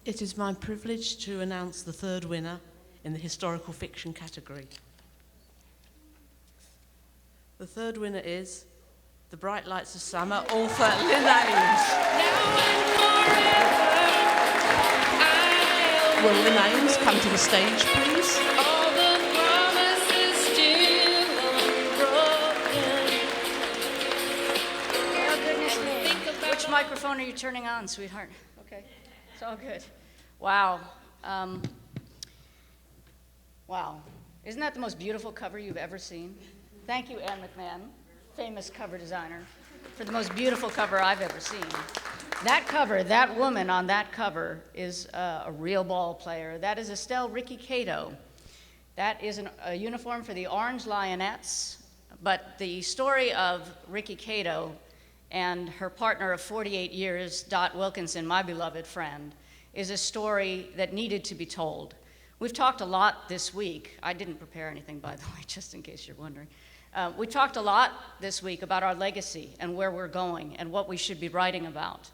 It is my privilege to announce the third winner in the historical fiction category. The third winner is The Bright Lights of Summer, author Lynn Ames. Will Lynn Ames come to the stage, please? Which microphone are you turning on, sweetheart? Okay, it's all good. Wow. Wow. Isn't that the most beautiful cover you've ever seen? Thank you, Anne McMahon, famous cover designer, for the most beautiful cover I've ever seen. That cover, that woman on that cover is a real ball player. That is Estelle Ricky Cato. That is a uniform for the Orange Lionettes, but the story of Ricky Cato and her partner of 48 years, Dot Wilkinson, my beloved friend, is a story that needed to be told. We've talked a lot this week. I didn't prepare anything, by the way, just in case you're wondering. We talked a lot this week about our legacy and where we're going and what we should be writing about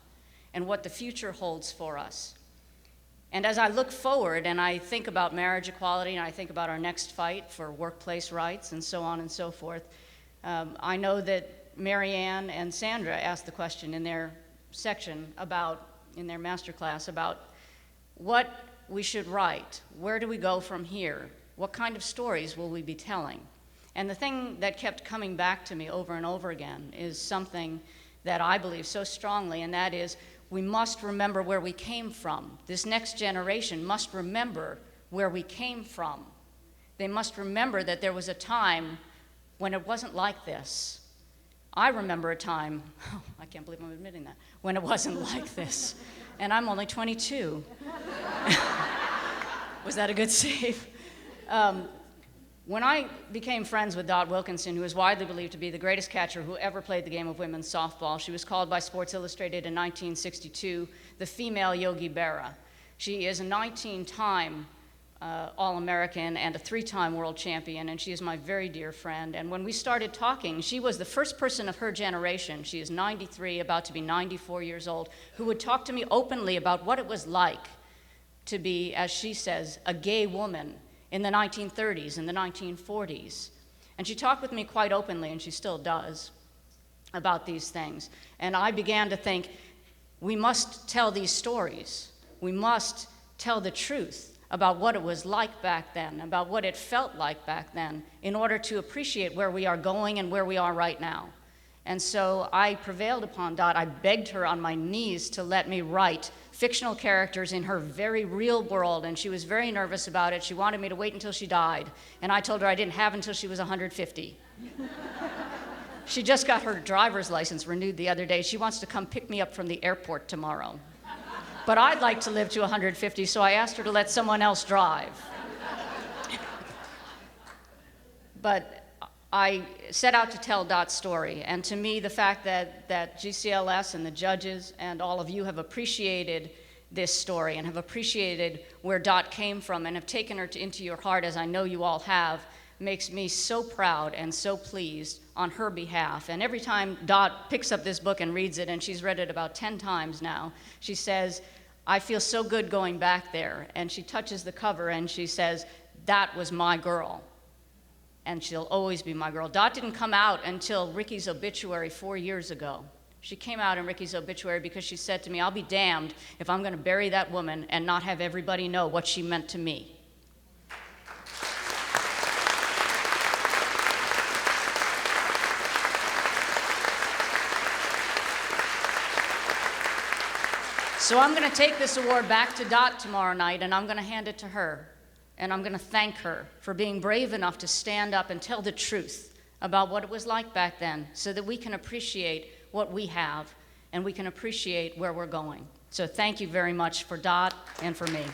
and what the future holds for us. And as I look forward and I think about marriage equality and I think about our next fight for workplace rights and so on and so forth, I know that Mary Ann and Sandra asked the question in their section in their master class about what we should write. Where do we go from here? What kind of stories will we be telling? And the thing that kept coming back to me over and over again is something that I believe so strongly, and that is we must remember where we came from. This next generation must remember where we came from. They must remember that there was a time when it wasn't like this. I remember a time, oh, I can't believe I'm admitting that, when it wasn't like this. And I'm only 22. Was that a good save? When I became friends with Dot Wilkinson, who is widely believed to be the greatest catcher who ever played the game of women's softball, she was called by Sports Illustrated in 1962 the female Yogi Berra. She is a 19-time All-American and a 3-time world champion, and she is my very dear friend. And when we started talking, she was the first person of her generation, she is 93, about to be 94 years old, who would talk to me openly about what it was like to be, as she says, a gay woman in the 1930s and the 1940s. And she talked with me quite openly, and she still does, about these things. And I began to think, we must tell these stories. We must tell the truth about what it was like back then, about what it felt like back then, in order to appreciate where we are going and where we are right now. And so I prevailed upon Dot. I begged her on my knees to let me write fictional characters in her very real world, and she was very nervous about it. She wanted me to wait until she died, and I told her I didn't have until she was 150. She just got her driver's license renewed the other day. She wants to come pick me up from the airport tomorrow. But I'd like to live to 150, so I asked her to let someone else drive. But I set out to tell Dot's story, and to me, the fact that GCLS and the judges and all of you have appreciated this story and have appreciated where Dot came from and have taken her into your heart, as I know you all have, makes me so proud and so pleased on her behalf. And every time Dot picks up this book and reads it, and she's read it about 10 times now, she says, I feel so good going back there. And she touches the cover and she says, that was my girl. And she'll always be my girl. Dot didn't come out until Ricky's obituary 4 years ago. She came out in Ricky's obituary because she said to me, I'll be damned if I'm going to bury that woman and not have everybody know what she meant to me. So I'm going to take this award back to Dot tomorrow night, and I'm going to hand it to her. And I'm going to thank her for being brave enough to stand up and tell the truth about what it was like back then, so that we can appreciate what we have and we can appreciate where we're going. So thank you very much for Dot and for me.